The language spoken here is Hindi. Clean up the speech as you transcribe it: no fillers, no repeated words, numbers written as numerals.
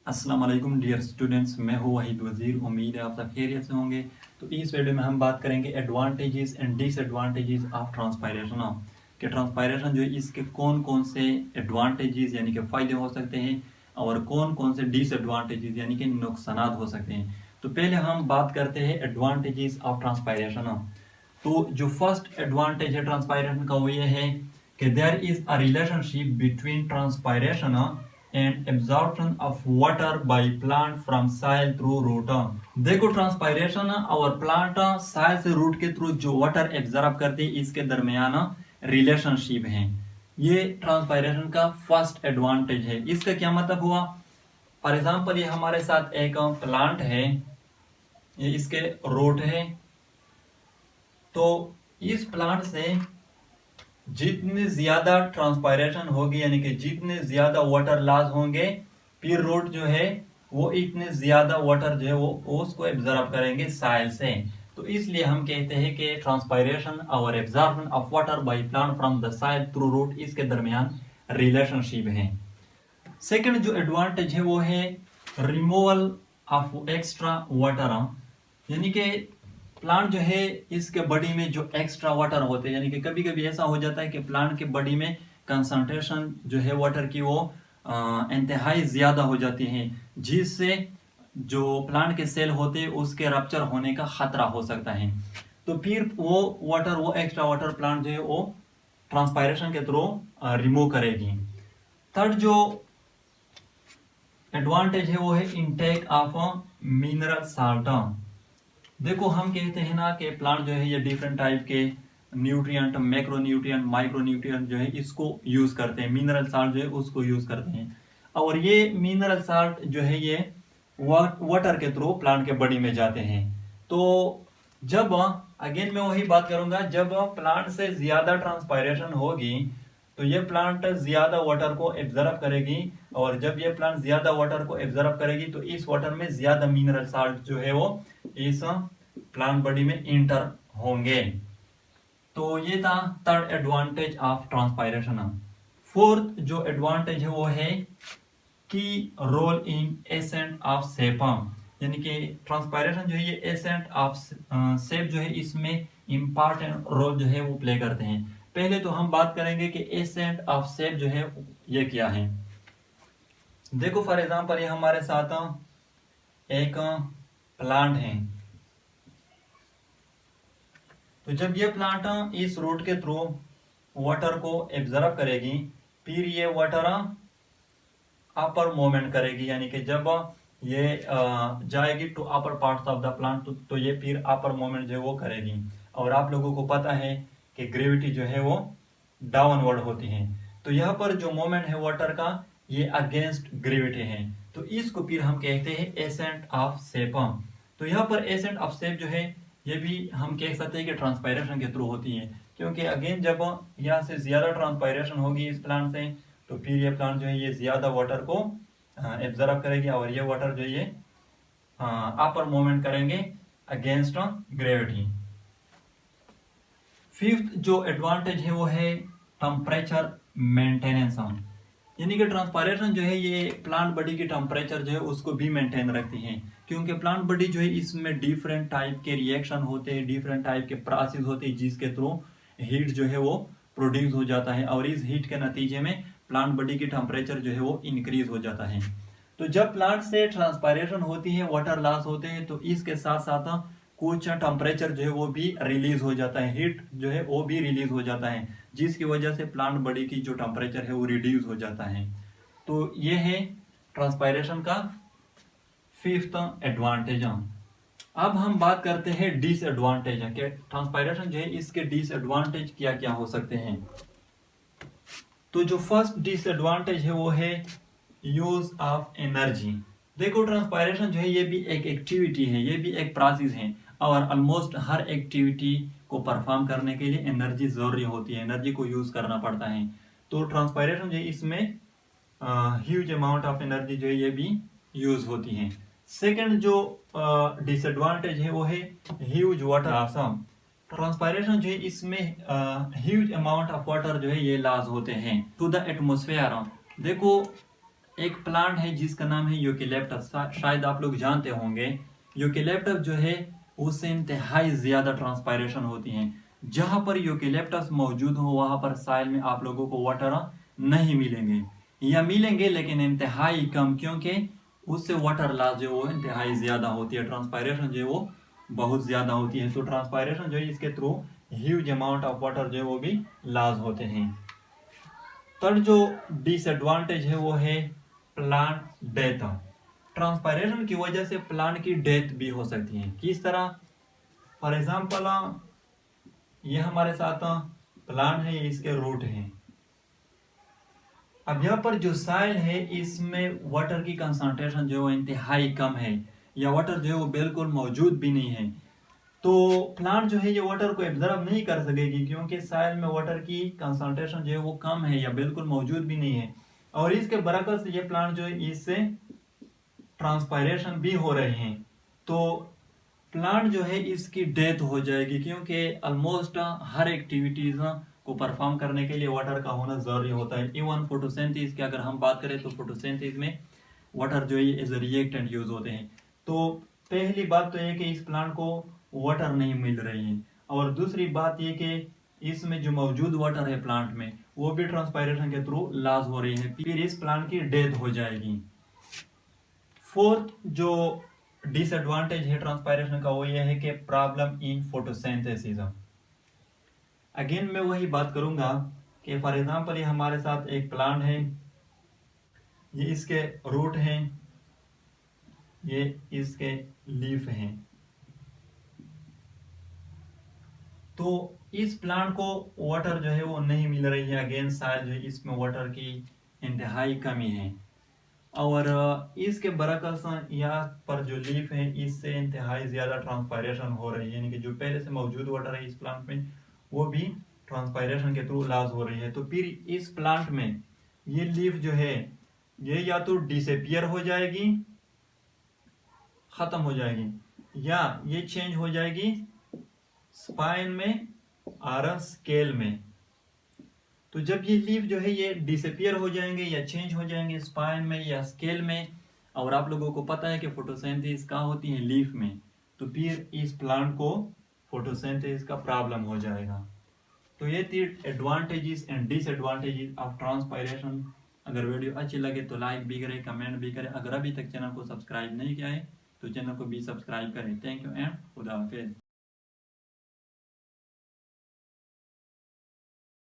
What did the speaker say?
अस्सलाम वालेकुम डियर स्टूडेंट्स, मैं हूँ वहीद वज़ीर। उम्मीद है आप सब खैरियत से होंगे। तो इस वीडियो में हम बात करेंगे advantages and disadvantages of transpiration कि ट्रांसपायरेशन जो है इसके कौन कौन से एडवांटेजेस यानी कि फ़ायदे हो सकते हैं और कौन कौन से डिसएडवांटेजेस यानी कि नुकसानात हो सकते हैं। तो पहले हम बात करते हैं एडवांटेजेस ऑफ ट्रांसपायरेशन। तो जो फर्स्ट एडवांटेज है ट्रांसपायरेशन का वो ये है कि there is a relationship between transpiration and absorption of water by plant from soil through root. देखो ट्रांसपायरेशन और प्लांट सॉइल से रूट के थ्रू जो वाटर एब्जॉर्ब करते हैं इसके दरमियान रिलेशनशिप है। ये ट्रांसपायरेशन का फर्स्ट एडवांटेज है। इसका क्या मतलब हुआ? फॉर एग्जाम्पल ये हमारे साथ एक प्लांट है, ये इसके रूट है। तो इस प्लांट से जितनी ज्यादा ट्रांसपायरेशन होगी यानी कि जितने ज्यादा वाटर लॉस होंगे, फिर रूट जो है वो इतने ज्यादा वाटर जो है वो उसको एब्जॉर्ब करेंगे साइल से। तो इसलिए हम कहते हैं कि ट्रांसपायरेशन और absorption of water by plant from the soil through root इसके दरमियान रिलेशनशिप है। सेकंड जो एडवांटेज है वो है रिमूवल ऑफ एक्स्ट्रा वाटर, यानी कि प्लांट जो है इसके बॉडी में जो एक्स्ट्रा वाटर होते हैं, यानी कि कभी कभी ऐसा हो जाता है कि प्लांट के बॉडी में कंसंट्रेशन जो है वाटर की वो इंतहाई ज्यादा हो जाती है, जिससे जो प्लांट के सेल होते हैं उसके रप्चर होने का खतरा हो सकता है। तो फिर वो एक्स्ट्रा वाटर प्लांट जो है वो ट्रांसपायरेशन के थ्रू रिमूव करेगी। थर्ड जो एडवांटेज है वो है इनटेक ऑफ मिनरल साल्ट। देखो हम कहते हैं ना कि प्लांट जो है ये डिफरेंट टाइप के nutrient, macro nutrient, micro nutrient जो है इसको यूज करते हैं। मिनरल साल्ट जो है उसको यूज करते हैं और ये मिनरल साल्ट जो है ये वाटर के थ्रू प्लांट के बॉडी में जाते हैं। तो जब अगेन मैं वही बात करूंगा, जब प्लांट से ज्यादा ट्रांसपायरेशन होगी तो ये प्लांट ज्यादा वाटर को एब्जॉर्ब करेगी और जब ये प्लांट ज्यादा वाटर को एब्जॉर्ब करेगी तो इस वाटर में ज्यादा मिनरल साल्ट जो है वो इस प्लांट बॉडी में इंटर होंगे। तो ये था third advantage of transpiration. Fourth जो एडवांटेज है वो है की रोल इन एसेंट ऑफ सेपम, यानी कि ट्रांसपायरेशन जो है ये एसेंट ऑफ सेप जो है इसमें इंपॉर्टेंट रोल जो है वो प्ले करते हैं। पहले तो हम बात करेंगे कि एसेंट ऑफ सेप जो है ये क्या है। देखो फॉर एग्जांपल ये हमारे साथ एक प्लांट है। तो जब ये प्लांट इस रूट के थ्रू वाटर को एब्जॉर्ब करेगी, फिर ये वाटर अपर मूवमेंट करेगी, यानी कि जब ये जाएगी to upper parts of the plant तो ये फिर अपर मूवमेंट जो है वो करेगी। और आप लोगों को पता है कि ग्रेविटी जो है वो डाउनवर्ड होती है। तो यहाँ पर जो मोमेंट है वाटर का ये अगेंस्ट ग्रेविटी है। तो इसको फिर हम कहते हैं एसेंट ऑफ सेप। तो यहाँ पर एसेंट ऑफ सेप जो है ये भी हम कह सकते हैं कि ट्रांसपायरेशन के थ्रू होती है, क्योंकि अगेन जब यहाँ से ज्यादा ट्रांसपायरेशन होगी इस प्लांट से तो फिर ये प्लांट जो है ये ज्यादा वाटर को एब्जॉर्ब करेगी और ये वाटर जो है ये अपर मूवमेंट करेंगे अगेंस्ट ग्रेविटी। फिफ्थ जो एडवांटेज है वो है टेम्परेचर मेंटेनेंस, यानी कि ट्रांसपायरेशन जो है ये प्लांट बॉडी की टेम्परेचर जो है उसको भी मेंटेन रखती है, क्योंकि प्लांट बॉडी जो है इसमें डिफरेंट टाइप के रिएक्शन होते हैं, डिफरेंट टाइप के प्रोसेस होते हैं जिसके थ्रू हीट जो है वो प्रोड्यूस हो जाता है और इस हीट के नतीजे में प्लांट बॉडी की टेम्परेचर जो है वो इंक्रीज हो जाता है। तो जब प्लांट से ट्रांसपायरेशन होती है, वाटर लॉस होते हैं, तो इसके साथ साथ कुछ टेम्परेचर जो है वो भी रिलीज हो जाता है, हीट जो है वो भी रिलीज हो जाता है, जिसकी वजह से प्लांट बॉडी की जो टेम्परेचर है वो रिड्यूस हो जाता है। तो ये है ट्रांसपायरेशन का फिफ्थ एडवांटेज। अब हम बात करते हैं डिसएडवांटेज कि ट्रांसपायरेशन जो है इसके डिसएडवांटेज क्या क्या हो सकते हैं। तो जो फर्स्ट डिसएडवांटेज है वो है यूज ऑफ एनर्जी। देखो ट्रांसपायरेशन जो है ये भी एक एक्टिविटी है, ये भी एक प्रोसेस है और ऑलमोस्ट हर एक्टिविटी को परफॉर्म करने के लिए एनर्जी जरूरी होती है, एनर्जी को यूज करना पड़ता है। तो ट्रांसपायरेशन जो है इसमें ह्यूज अमाउंट ऑफ एनर्जी जो है ये भी यूज होती है। सेकंड जो डिसएडवांटेज है वो है ह्यूज वाटर लॉस। ट्रांसपायरेशन जो है इसमें ह्यूज अमाउंट ऑफ वाटर जो है ये लॉस होते हैं टू द एटमोस्फेयर। देखो एक प्लांट है जिसका नाम है यूकेलिप्टस, शायद आप लोग जानते होंगे। यूकेलिप्टस जो है उससे इंतहाई ज्यादा ट्रांसपायरेशन होती है। जहां पर यूकेलिप्टस मौजूद हो वहां पर साइल में आप लोगों को वाटर नहीं मिलेंगे, या मिलेंगे लेकिन इंतहाई कम, क्योंकि उससे वाटर लॉस जो वो इंतहाई ज्यादा होती है, ट्रांसपायरेशन जो है वो बहुत ज्यादा होती है। तो ट्रांसपायरेशन जो है इसके through huge amount of water जो है वो भी लॉस होते हैं। थर्ड जो डिसएडवांटेज है वो है प्लांट डेथ। ट्रांसपायरेशन की वजह से प्लांट की डेथ भी हो सकती है। किस तरह? फॉर एग्जांपल ये हमारे साथ प्लांट है, इसके रूट हैं। अब यहाँ पर जो सॉइल है इसमें वाटर की कंसंट्रेशन जो है इंतहाई कम है, या वाटर जो है वो बिल्कुल मौजूद भी नहीं है। तो प्लांट जो है ये वाटर को एब्जॉर्ब नहीं कर सकेगी, क्योंकि सॉइल में वाटर की कंसंट्रेशन जो है वो कम है या बिल्कुल मौजूद भी नहीं है। और इसके बरकस ये प्लांट जो है इससे ट्रांसपायरेशन भी हो रहे हैं, तो प्लांट जो है इसकी डेथ हो जाएगी, क्योंकि ऑलमोस्ट हर एक्टिविटीज को परफॉर्म करने के लिए वाटर का होना जरूरी होता है। इवन फोटोसिंथेसिस की अगर हम बात करें तो फोटोसिंथेसिस में वाटर जो है एज ए रिएक्टेंट यूज होते हैं। तो पहली बात तो ये कि इस प्लांट को वाटर नहीं मिल रही है, और दूसरी बात ये कि इसमें जो मौजूद वाटर है प्लांट में वो भी ट्रांसपायरेशन के थ्रू लॉस हो रही है, फिर इस प्लांट की डेथ हो जाएगी। फोर्थ जो डिसएडवांटेज है ट्रांसपायरेशन का वो ये है कि प्रॉब्लम इन फोटोसिंथेसिस। अगेन मैं वही बात करूंगा कि फॉर एग्जांपल ये हमारे साथ एक प्लांट है, ये इसके रूट हैं, ये इसके लीफ हैं। तो इस प्लांट को वाटर जो है वो नहीं मिल रही है, अगेन सॉइल जो है इसमें वाटर की इंतहाई कमी है। और इसके बरकस यहाँ पर जो लीफ है इससे इंतहाई ज्यादा ट्रांसपायरेशन हो रही है, यानी कि जो पहले से मौजूद वाटर है इस प्लांट में वो भी ट्रांसपायरेशन के थ्रू लॉस हो रही है। तो फिर इस प्लांट में ये लीफ जो है ये या तो डिसअपियर हो जाएगी, खत्म हो जाएगी, या ये चेंज हो जाएगी स्पाइन में और स्केल में। तो जब ये लीफ जो है ये डिसअपियर हो जाएंगे या चेंज हो जाएंगे स्पाइन में या स्केल में, और आप लोगों को पता है कि फोटोसिंथेसिस कहाँ होती है? लीफ में। तो फिर इस प्लांट को फोटोसिंथेसिस का प्रॉब्लम हो जाएगा। तो ये थी advantages and disadvantages of transpiration. अगर वीडियो अच्छी लगे तो लाइक भी करें, कमेंट भी करें। अगर अभी तक चैनल को सब्सक्राइब नहीं किया है तो चैनल को भी सब्सक्राइब करें। थैंक यू एंड खुदा हाफिज।